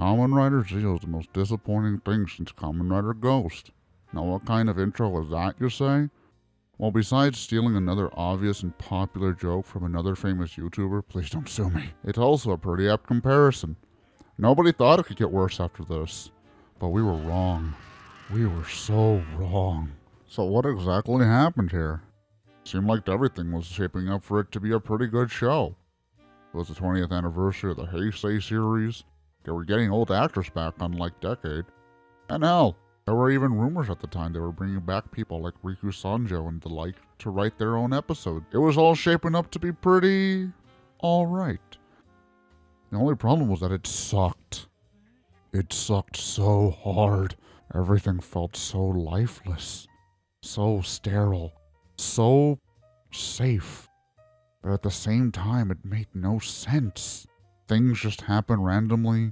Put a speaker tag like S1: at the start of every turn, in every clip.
S1: Kamen Rider Zeo is the most disappointing thing since Kamen Rider Ghost. Now what kind of intro is that, you say? Well, besides stealing another obvious and popular joke from another famous YouTuber, please don't sue me, it's also a pretty apt comparison. Nobody thought it could get worse after this. But we were wrong. We were so wrong. So what exactly happened here? Seemed like everything was shaping up for it to be a pretty good show. It was the 20th anniversary of the Heisei series. They were getting old actors back, unlike Decade. And hell, there were even rumors at the time they were bringing back people like Riku Sanjo and the like to write their own episode. It was all shaping up to be pretty alright. The only problem was that it sucked. It sucked so hard. Everything felt so lifeless, so sterile, so safe. But at the same time, it made no sense. Things just happen randomly.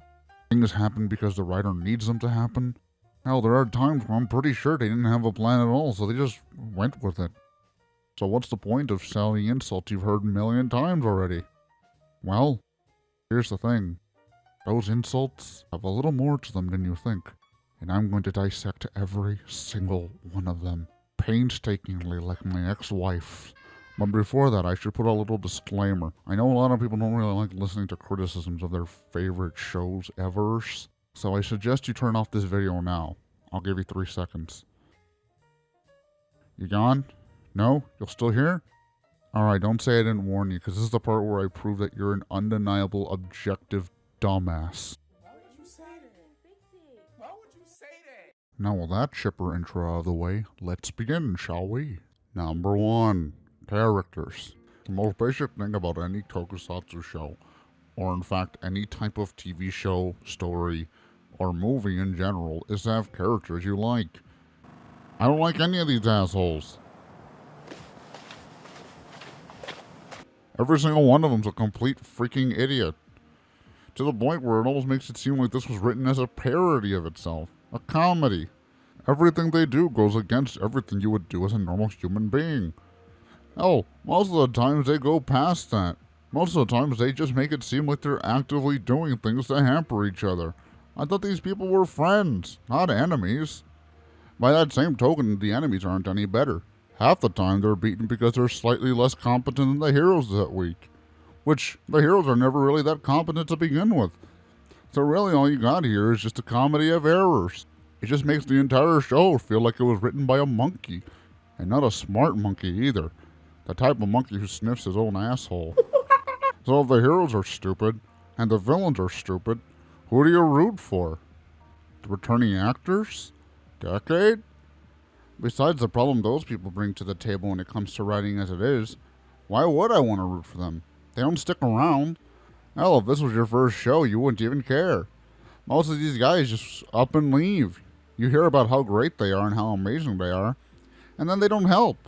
S1: Things happen because the writer needs them to happen. Hell, there are times where I'm pretty sure they didn't have a plan at all, so they just went with it. So what's the point of selling insults you've heard a million times already? Well, here's the thing. Those insults have a little more to them than you think, and I'm going to dissect every single one of them, painstakingly like my ex-wife. But before that, I should put a little disclaimer. I know a lot of people don't really like listening to criticisms of their favorite shows ever, so I suggest you turn off this video now. I'll give you 3 seconds. You gone? No? You'll still here? Alright, don't say I didn't warn you, because this is the part where I prove that you're an undeniable, objective dumbass.
S2: Why would you say that? Why would you say that?
S1: Now with that chipper intro out of the way, let's begin, shall we? Number 1. Characters. The most basic thing about any tokusatsu show, or in fact any type of TV show, story, or movie in general, is to have characters you like. I don't like any of these assholes. Every single one of them's a complete freaking idiot. To the point where it almost makes it seem like this was written as a parody of itself. A comedy. Everything they do goes against everything you would do as a normal human being. Hell, most of the times they go past that. Most of the times they just make it seem like they're actively doing things to hamper each other. I thought these people were friends, not enemies. By that same token, the enemies aren't any better. Half the time they're beaten because they're slightly less competent than the heroes that week. Which, the heroes are never really that competent to begin with. So really all you got here is just a comedy of errors. It just makes the entire show feel like it was written by a monkey. And not a smart monkey either. The type of monkey who sniffs his own asshole. So if the heroes are stupid, and the villains are stupid, who do you root for? The returning actors? Decade? Besides the problem those people bring to the table when it comes to writing as it is, why would I want to root for them? They don't stick around. Hell, if this was your first show, you wouldn't even care. Most of these guys just up and leave. You hear about how great they are and how amazing they are, and then they don't help.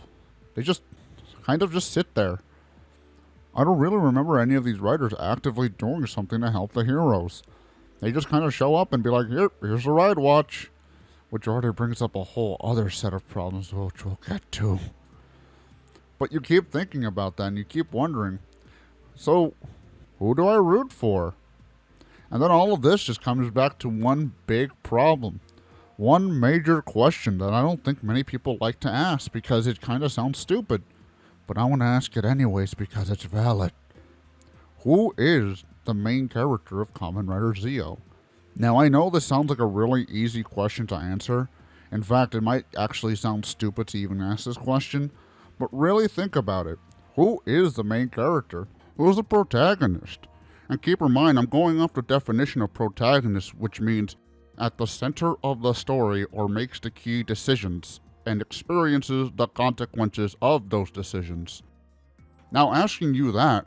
S1: They just kind of just sit there. I don't really remember any of these writers actively doing something to help the heroes. They just kind of show up and be like, here's the ride watch. Which already brings up a whole other set of problems which we'll get to. But you keep thinking about that and you keep wondering, so who do I root for? And then all of this just comes back to one big problem. One major question that I don't think many people like to ask because it kind of sounds stupid. But I want to ask it anyways because it's valid. Who is the main character of Kamen Rider Zeo? Now I know this sounds like a really easy question to answer. In fact, it might actually sound stupid to even ask this question. But really think about it. Who is the main character? Who's the protagonist? And keep in mind, I'm going off the definition of protagonist, which means at the center of the story or makes the key decisions and experiences the consequences of those decisions. Now asking you that,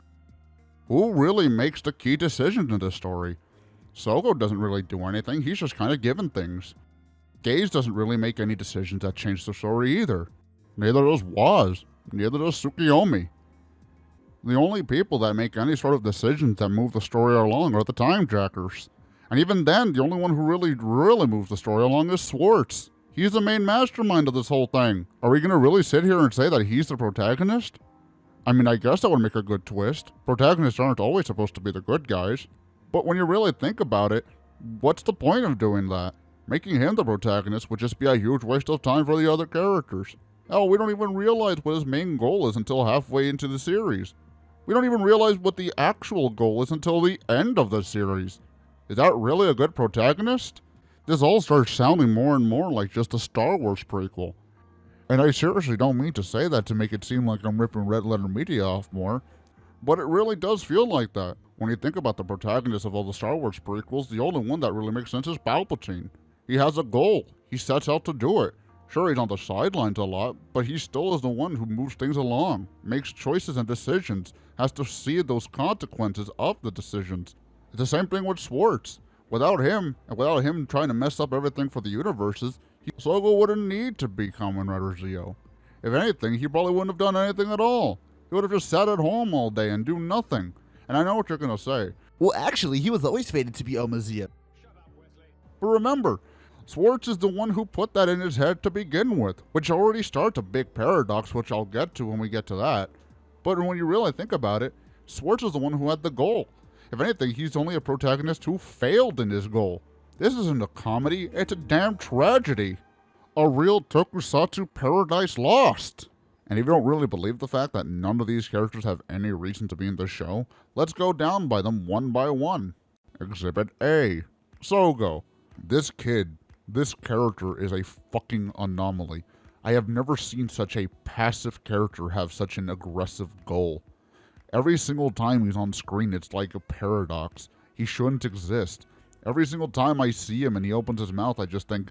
S1: who really makes the key decisions in this story? Sogo doesn't really do anything, he's just kind of given things. Gage doesn't really make any decisions that change the story either. Neither does Waz, neither does Tsukiyomi. The only people that make any sort of decisions that move the story along are the time jackers. And even then, the only one who really moves the story along is Swartz. He's the main mastermind of this whole thing. Are we gonna really sit here and say that he's the protagonist? I mean, I guess that would make a good twist. Protagonists aren't always supposed to be the good guys. But when you really think about it, What's the point of doing that? Making him the protagonist would just be a huge waste of time for the other characters. Hell, we don't even realize what his main goal is until halfway into the series. We don't even realize what the actual goal is until the end of the series. Is that really a good protagonist? This all starts sounding more and more like just a Star Wars prequel. And I seriously don't mean to say that to make it seem like I'm ripping Red Letter Media off more, but it really does feel like that. When you think about the protagonist of all the Star Wars prequels, the only one that really makes sense is Palpatine. He has a goal. He sets out to do it. Sure, he's on the sidelines a lot, but he still is the one who moves things along, makes choices and decisions, has to see those consequences of the decisions. It's the same thing with Schwartz. Without him, and without him trying to mess up everything for the universes, Sogo wouldn't need to be Kamen Rider Zio. If anything, he probably wouldn't have done anything at all. He would have just sat at home all day and do nothing. And I know what you're gonna say.
S3: Well, actually, he was always fated to be Omazia.
S1: But remember, Schwartz is the one who put that in his head to begin with, which already starts a big paradox, which I'll get to when we get to that. But when you really think about it, Schwartz is the one who had the goal. If anything, he's only a protagonist who failed in his goal. This isn't a comedy, it's a damn tragedy. A real Tokusatsu Paradise Lost. And if you don't really believe the fact that none of these characters have any reason to be in this show, let's go down by them one by one. Exhibit A. Sogo. This kid, this character is a fucking anomaly. I have never seen such a passive character have such an aggressive goal. Every single time he's on screen, it's like a paradox. He shouldn't exist. Every single time I see him and he opens his mouth, I just think,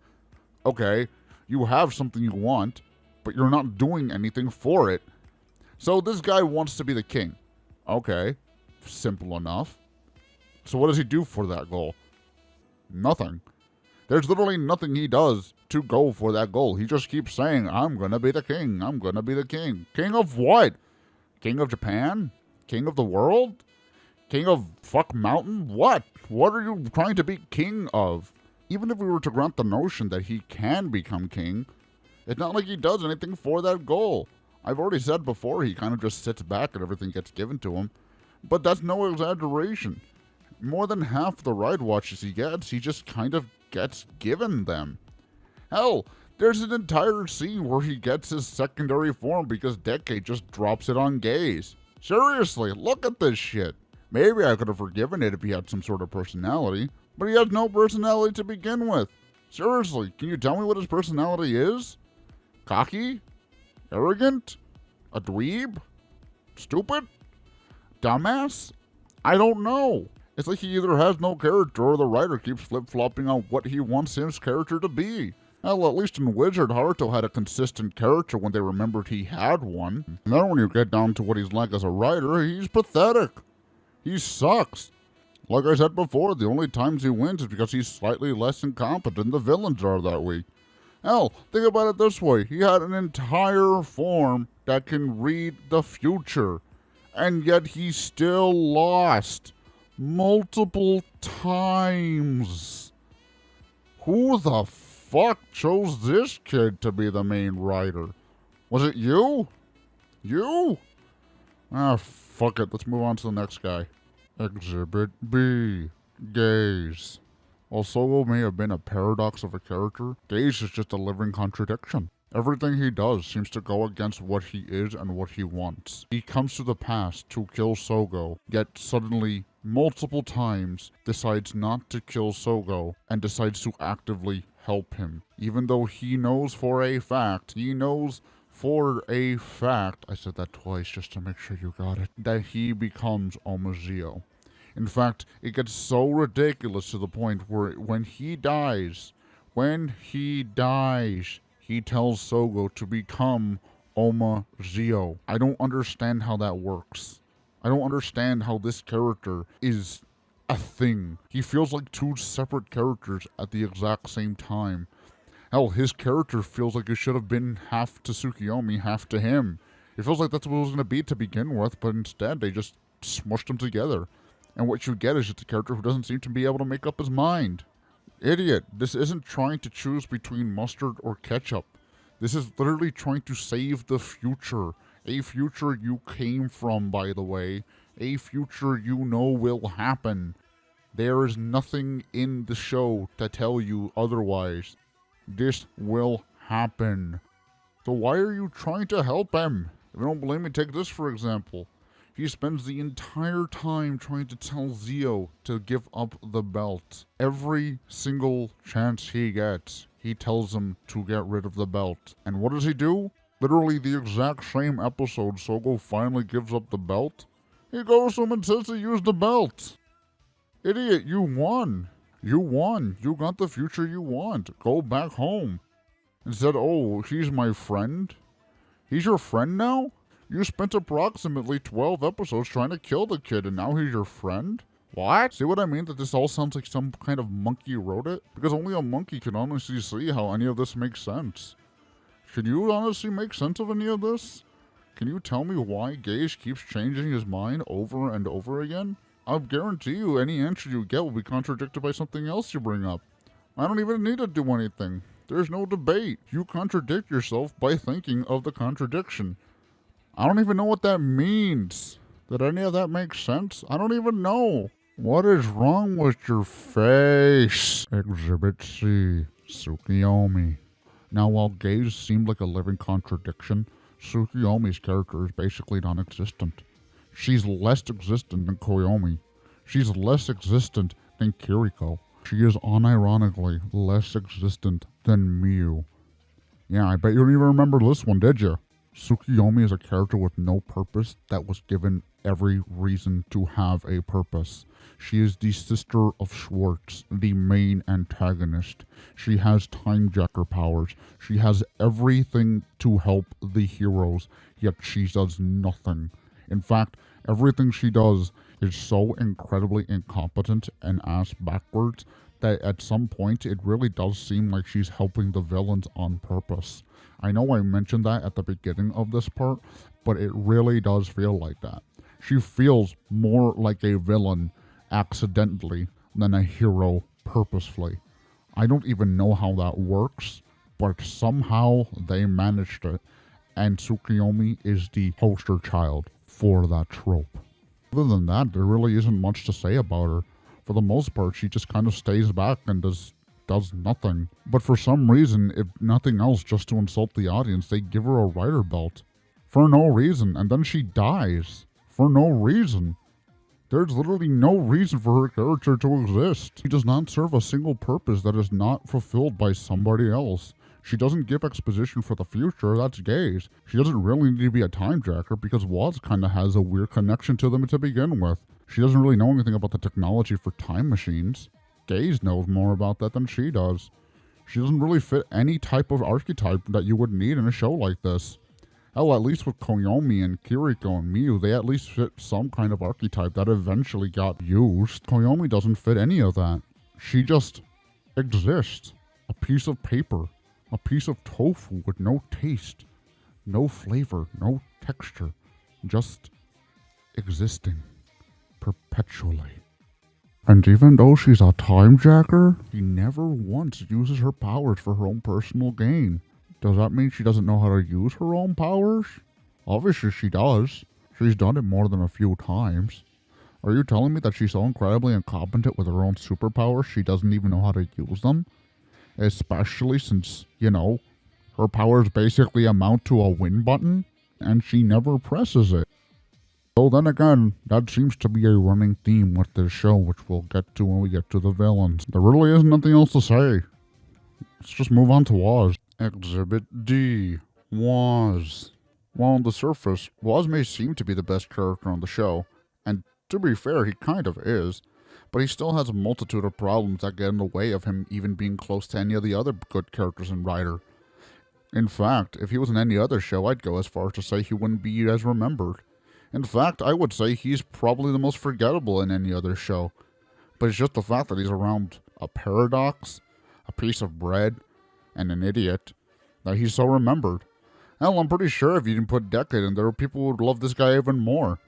S1: okay, you have something you want, but you're not doing anything for it. So this guy wants to be the king. Okay, simple enough. So what does he do for that goal? Nothing. There's literally nothing he does to go for that goal. He just keeps saying, I'm gonna be the king, I'm gonna be the king. King of what? King of Japan? King of the world? King of fuck mountain? What? What are you trying to be king of? Even if we were to grant the notion that he can become king, it's not like he does anything for that goal. I've already said before, he kind of just sits back and everything gets given to him. But that's no exaggeration. More than half the ride watches he gets, he just kind of gets given them. Hell, there's an entire scene where he gets his secondary form because Gage just drops it on Gage. Seriously, look at this shit. Maybe I could have forgiven it if he had some sort of personality, but he has no personality to begin with. Seriously, can you tell me what his personality is? Cocky? Arrogant? A dweeb? Stupid? Dumbass? I don't know. It's like he either has no character or the writer keeps flip-flopping on what he wants his character to be. Hell, at least in Wizard, Haruto had a consistent character when they remembered he had one. And then when you get down to what he's like as a writer, he's pathetic. He sucks. Like I said before, the only times he wins is because he's slightly less incompetent than the villains are that week. Hell, think about it this way. He had an entire form that can read the future. And yet he still lost. Multiple times. Who the fuck chose this kid to be the main writer? Was it you? You? Ah, fuck it. Let's move on to the next guy. Exhibit B. Gage. While Sogo may have been a paradox of a character, Gage is just a living contradiction. Everything he does seems to go against what he is and what he wants. He comes to the past to kill Sogo, yet suddenly, multiple times, decides not to kill Sogo and decides to actively help him. Even though he knows for a fact, I said that twice just to make sure you got it, that he becomes Omazio. In fact, it gets so ridiculous to the point where when he dies, he tells Sogo to become Omazio. I don't understand how that works. I don't understand how this character is a thing. He feels like two separate characters at the exact same time. Hell, his character feels like it should have been half to Tsukiyomi, half to him. It feels like that's what it was going to be to begin with, but instead they just smushed them together. And what you get is just a character who doesn't seem to be able to make up his mind. Idiot, this isn't trying to choose between mustard or ketchup. This is literally trying to save the future. A future you came from, by the way. A future you know will happen. There is nothing in the show to tell you otherwise. This will happen. So why are you trying to help him? If you don't believe me, take this for example. He spends the entire time trying to tell Zio to give up the belt. Every single chance he gets, he tells him to get rid of the belt. And what does he do? Literally the exact same episode Sogo finally gives up the belt. He goes to him and says to use the belt. Idiot, you won. You won. You got the future you want. Go back home. Instead, oh, he's my friend? He's your friend now? You spent approximately 12 episodes trying to kill the kid and now he's your friend? What? See what I mean? That this all sounds like some kind of monkey wrote it? Because only a monkey can honestly see how any of this makes sense. Can you honestly make sense of any of this? Can you tell me why Gage keeps changing his mind over and over again? I'll guarantee you any answer you get will be contradicted by something else you bring up. I don't even need to do anything. There's no debate. You contradict yourself by thinking of the contradiction. I don't even know what that means. Did any of that make sense? I don't even know. What is wrong with your face? Exhibit C. Tsukiyomi. Now, while Gage seemed like a living contradiction, Tsukiyomi's character is basically non-existent. She's less existent than Koyomi. She's less existent than Kiriko. She is unironically less existent than Miyu. Yeah, I bet you don't even remember this one, did you? Tsukiyomi is a character with no purpose that was given every reason to have a purpose. She is the sister of Schwartz, the main antagonist. She has time jacker powers. She has everything to help the heroes, yet she does nothing. In fact, everything she does is so incredibly incompetent and ass backwards that at some point it really does seem like she's helping the villains on purpose. I know I mentioned that at the beginning of this part, but it really does feel like that. She feels more like a villain accidentally than a hero purposefully. I don't even know how that works, but somehow they managed it, and Tsukiyomi is the poster child for that trope. Other than that, there really isn't much to say about her. For the most part, she just kind of stays back and does nothing. But for some reason, if nothing else, just to insult the audience, they give her a writer belt. For no reason, and then she dies. For no reason. There's literally no reason for her character to exist. She does not serve a single purpose that is not fulfilled by somebody else. She doesn't give exposition for the future, that's Gage. She doesn't really need to be a time jacker because Watts kinda has a weird connection to them to begin with. She doesn't really know anything about the technology for time machines. Gage knows more about that than she does. She doesn't really fit any type of archetype that you would need in a show like this. Hell, at least with Koyomi and Kiriko and Miyu, they at least fit some kind of archetype that eventually got used. Koyomi doesn't fit any of that. She just exists. A piece of paper. A piece of tofu with no taste, no flavor, no texture. Just existing. Perpetually. And even though she's a time jacker, she never once uses her powers for her own personal gain. Does that mean she doesn't know how to use her own powers? Obviously she does. She's done it more than a few times. Are you telling me that she's so incredibly incompetent with her own superpowers she doesn't even know how to use them? Especially since, you know, her powers basically amount to a win button, and she never presses it. So then again, that seems to be a running theme with this show, which we'll get to when we get to the villains. There really isn't nothing else to say. Let's just move on to Waz. Exhibit D. Waz. While on the surface, Waz may seem to be the best character on the show, and to be fair, he kind of is, but he still has a multitude of problems that get in the way of him even being close to any of the other good characters in Rider. In fact, if he was in any other show, I'd go as far as to say he wouldn't be as remembered. In fact, I would say he's probably the most forgettable in any other show. But it's just the fact that he's around a paradox, a piece of bread, and an idiot, that he's so remembered. Hell, I'm pretty sure if you didn't put Decade in there, people would love this guy even more.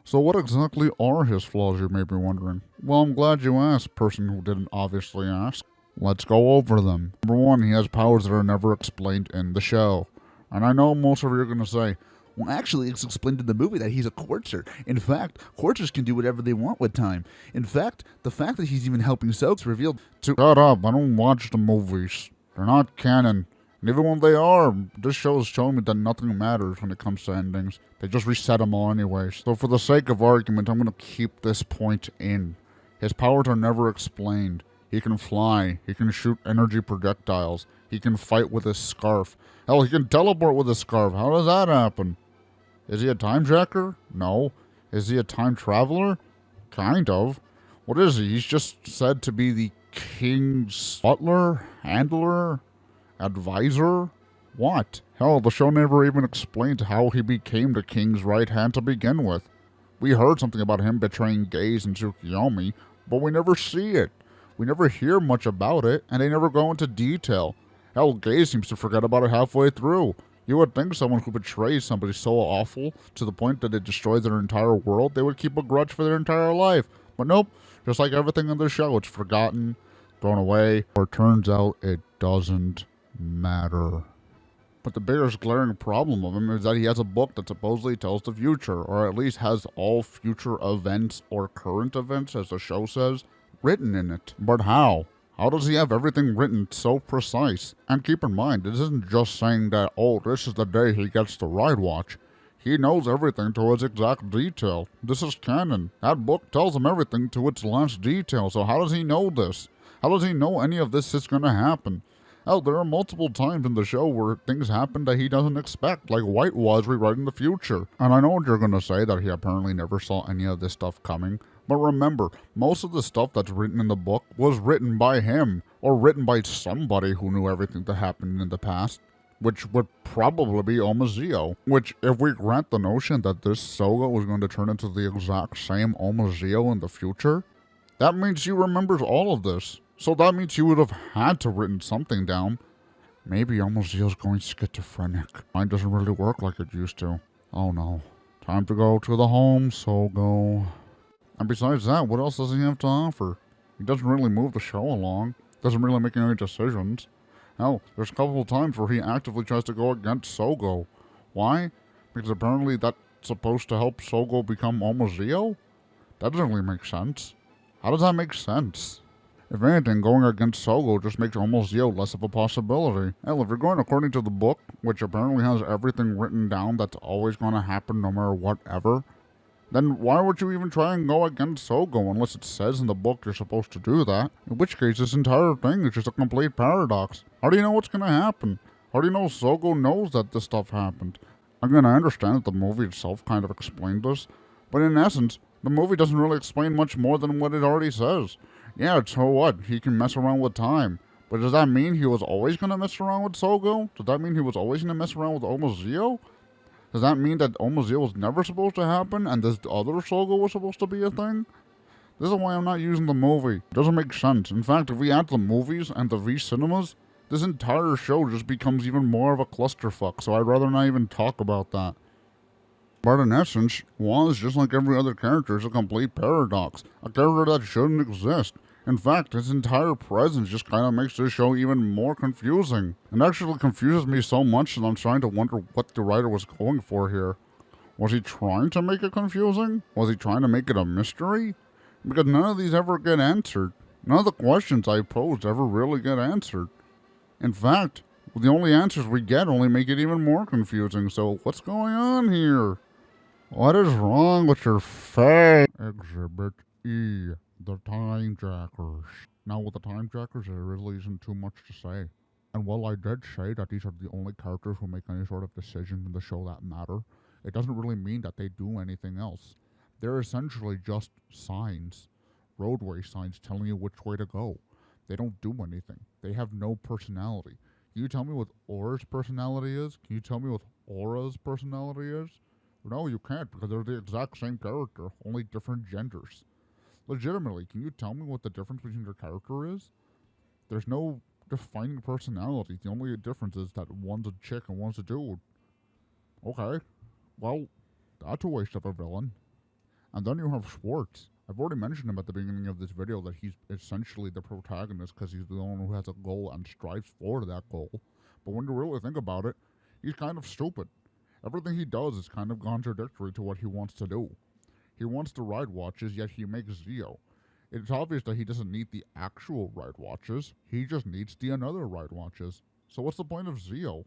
S1: So what exactly are his flaws, you may be wondering? Well, I'm glad you asked, person who didn't obviously ask. Let's go over them. Number one, he has powers that are never explained in the show. And I know most of you are going to say,
S3: Well, actually, it's explained in the movie that he's a quartzer. In fact, quartzers can do whatever they want with time. In fact, the fact that he's even helping Sogo's revealed to—
S1: Shut up, I don't watch the movies. They're not canon. And even when they are, this show is showing me that nothing matters when it comes to endings. They just reset them all anyways. So for the sake of argument, I'm going to keep this point in. His powers are never explained. He can fly. He can shoot energy projectiles. He can fight with his scarf. Hell, he can teleport with his scarf. How does that happen? Is he a time jacker? No. Is he a time traveler? Kind of. What is he? He's just said to be the king's butler? Handler? Advisor? What? Hell, the show never even explains how he became the king's right hand to begin with. We heard something about him betraying Gage and Tsukiyomi, but we never see it. We never hear much about it, and they never go into detail. Hell, Gage seems to forget about it halfway through. You would think someone who betrays somebody so awful to the point that it destroys their entire world, they would keep a grudge for their entire life. But nope, just like everything in the show, it's forgotten, thrown away, or it turns out it doesn't matter. But the biggest glaring problem of him is that he has a book that supposedly tells the future, or at least has all future events or current events, as the show says, written in it. But how? How does he have everything written so precise? And keep in mind, this isn't just saying that, oh, this is the day he gets the ride watch. He knows everything to its exact detail. This is canon. That book tells him everything to its last detail, so how does he know this? How does he know any of this is going to happen? Hell, there are multiple times in the show where things happen that he doesn't expect, like White was rewriting the future. And I know what you're going to say, that he apparently never saw any of this stuff coming. But remember, most of the stuff that's written in the book was written by him, or written by somebody who knew everything that happened in the past, which would probably be Omazeo. Which, if we grant the notion that this Sogo was going to turn into the exact same Omazeo in the future, that means he remembers all of this. So that means he would have had to written something down. Maybe Omazeo's going schizophrenic. Mine doesn't really work like it used to. Oh no. Time to go to the home, Sogo. And besides that, what else does he have to offer? He doesn't really move the show along. Doesn't really make any decisions. Hell, there's a couple of times where he actively tries to go against Sogo. Why? Because apparently that's supposed to help Sogo become Omazeo? That doesn't really make sense. How does that make sense? If anything, going against Sogo just makes Omazeo less of a possibility. Hell, if you're going according to the book, which apparently has everything written down that's always going to happen no matter whatever, then why would you even try and go against Sogo unless it says in the book you're supposed to do that? In which case, this entire thing is just a complete paradox. How do you know what's going to happen? How do you know Sogo knows that this stuff happened? Again, I understand that the movie itself kind of explained this, but in essence, the movie doesn't really explain much more than what it already says. Yeah, so what? He can mess around with time. But does that mean he was always going to mess around with Sogo? Does that mean he was always going to mess around with Omazeo? Does that mean that Omazeo was never supposed to happen and this other Sogo was supposed to be a thing? This is why I'm not using the movie. It doesn't make sense. In fact, if we add the movies and the V-cinemas, this entire show just becomes even more of a clusterfuck, so I'd rather not even talk about that. But in essence, Waz, just like every other character, is a complete paradox. A character that shouldn't exist. In fact, his entire presence just kind of makes this show even more confusing. It actually confuses me so much that I'm starting to wonder what the writer was going for here. Was he trying to make it confusing? Was he trying to make it a mystery? Because none of these ever get answered. None of the questions I posed ever really get answered. In fact, the only answers we get only make it even more confusing, so what's going on here? What is wrong with your face? Exhibit E, the Time Jackers. Now with the Time Jackers, there really isn't too much to say. And while I did say that these are the only characters who make any sort of decisions in the show that matter, it doesn't really mean that they do anything else. They're essentially just signs. Roadway signs telling you which way to go. They don't do anything. They have no personality. Can you tell me what Aura's personality is? Can you tell me what Aura's personality is? No, you can't, because they're the exact same character, only different genders. Legitimately, can you tell me what the difference between their character is? There's no defining personality. The only difference is that one's a chick and one's a dude. Okay, well, that's a waste of a villain. And then you have Schwartz. I've already mentioned him at the beginning of this video that he's essentially the protagonist because he's the one who has a goal and strives for that goal. But when you really think about it, he's kind of stupid. Everything he does is kind of contradictory to what he wants to do. He wants to ride watches, yet he makes Zio. It's obvious that he doesn't need the actual ride watches, he just needs the another ride watches. So what's the point of Zio?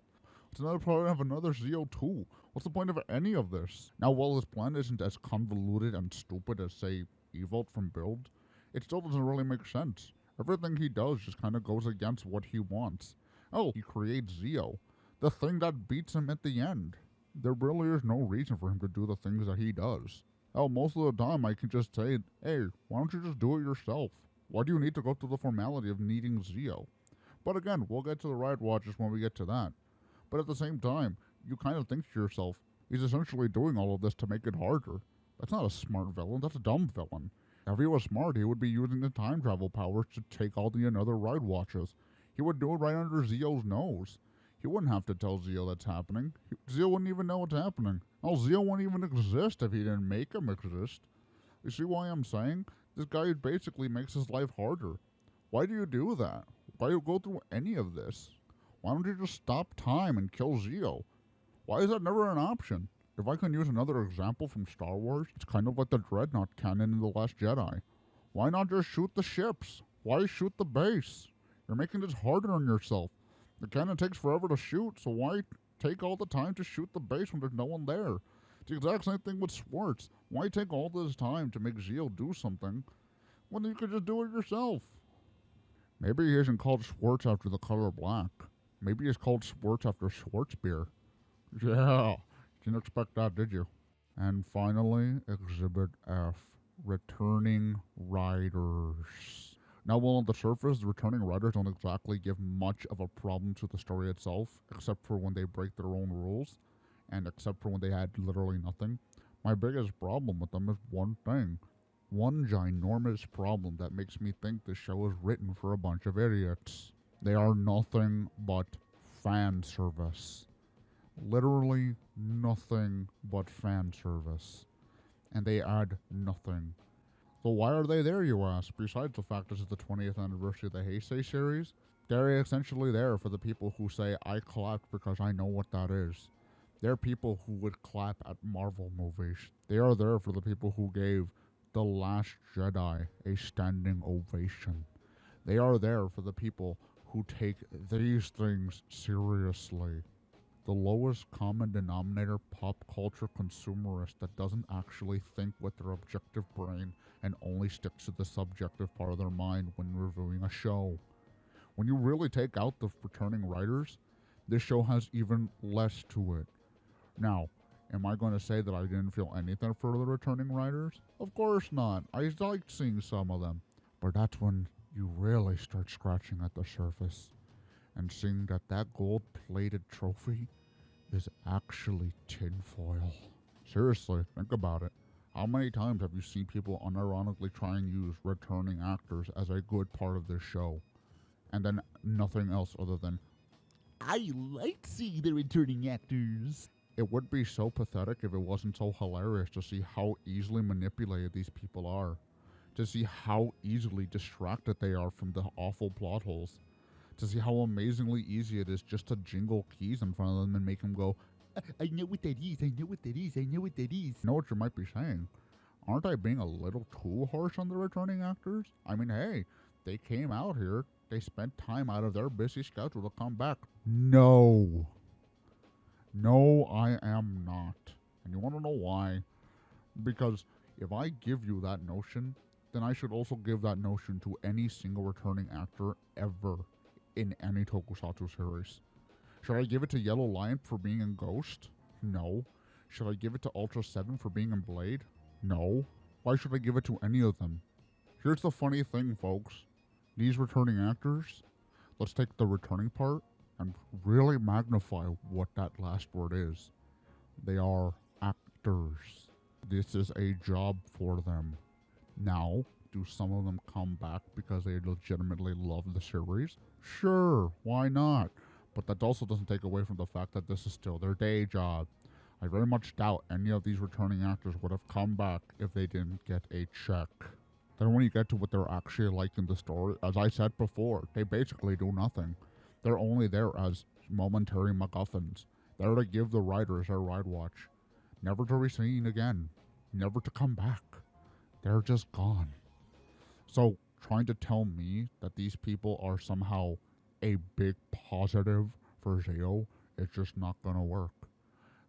S1: What's another point of another Zio 2? What's the point of any of this? Now, while his plan isn't as convoluted and stupid as, say, Evolt from Build, it still doesn't really make sense. Everything he does just kind of goes against what he wants. Oh, he creates Zio, the thing that beats him at the end. There really is no reason for him to do the things that he does. Oh, most of the time I can just say, hey, why don't you just do it yourself? Why do you need to go through the formality of needing Zio? But again, we'll get to the ride watches when we get to that. But at the same time, you kind of think to yourself, he's essentially doing all of this to make it harder. That's not a smart villain, that's a dumb villain. If he was smart, he would be using the time travel powers to take all the another ride watches. He would do it right under Zio's nose. He wouldn't have to tell Zio that's happening. Zio wouldn't even know what's happening. Oh, Zio wouldn't even exist if he didn't make him exist. You see why I'm saying? This guy basically makes his life harder. Why do you do that? Why do you go through any of this? Why don't you just stop time and kill Zio? Why is that never an option? If I can use another example from Star Wars, it's kind of like the Dreadnought cannon in The Last Jedi. Why not just shoot the ships? Why shoot the base? You're making this harder on yourself. The cannon takes forever to shoot, so why take all the time to shoot the base when there's no one there? It's the exact same thing with Schwartz. Why take all this time to make Zio do something when you could just do it yourself? Maybe he isn't called Schwartz after the color black. Maybe he's called Schwartz after Schwarzbier. Yeah, didn't expect that, did you? And finally, Exhibit F, Returning Riders. Now, while on the surface, the returning riders don't exactly give much of a problem to the story itself, except for when they break their own rules, and except for when they add literally nothing, my biggest problem with them is one thing. One ginormous problem that makes me think this show is written for a bunch of idiots. They are nothing but fan service. Literally nothing but fan service. And they add nothing. So why are they there, you ask? Besides the fact this is the 20th anniversary of the Heisei series, they're essentially there for the people who say, I clapped because I know what that is. They're people who would clap at Marvel movies. They are there for the people who gave The Last Jedi a standing ovation. They are there for the people who take these things seriously. The lowest common denominator pop culture consumerist that doesn't actually think with their objective brain and only sticks to the subjective part of their mind when reviewing a show. When you really take out the returning writers, this show has even less to it. Now, am I going to say that I didn't feel anything for the returning writers? Of course not. I liked seeing some of them. But that's when you really start scratching at the surface and seeing that that gold-plated trophy is actually tinfoil. Seriously, think about it. How many times have you seen people unironically try and use returning actors as a good part of this show? And then nothing else other than, I like seeing the returning actors. It would be so pathetic if it wasn't so hilarious to see how easily manipulated these people are. To see how easily distracted they are from the awful plot holes. To see how amazingly easy it is just to jingle keys in front of them and make them go, I know what that is, I know what that is, I know what that is. You know what you might be saying? Aren't I being a little too harsh on the returning actors? I mean, hey, they came out here, they spent time out of their busy schedule to come back. No. No, I am not. And you want to know why? Because if I give you that notion, then I should also give that notion to any single returning actor ever in any Tokusatsu series. Should I give it to Yellow Lion for being in Ghost? No. Should I give it to Ultra 7 for being in Blade? No. Why should I give it to any of them? Here's the funny thing, folks. These returning actors, let's take the returning part and really magnify what that last word is. They are actors. This is a job for them. Now, do some of them come back because they legitimately love the series? Sure, why not? But that also doesn't take away from the fact that this is still their day job. I very much doubt any of these returning actors would have come back if they didn't get a check. Then when you get to what they're actually like in the story, as I said before, they basically do nothing. They're only there as momentary MacGuffins. There to give the riders their ride watch. Never to be seen again. Never to come back. They're just gone. So, trying to tell me that these people are somehow a big positive for Zeo is just not gonna work.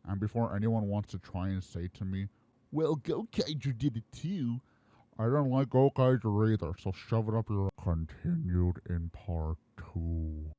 S1: And before anyone wants to try and say to me, well, Gokaiger did it too, I don't like Gokaiger either, so shove it up your continued in part 2.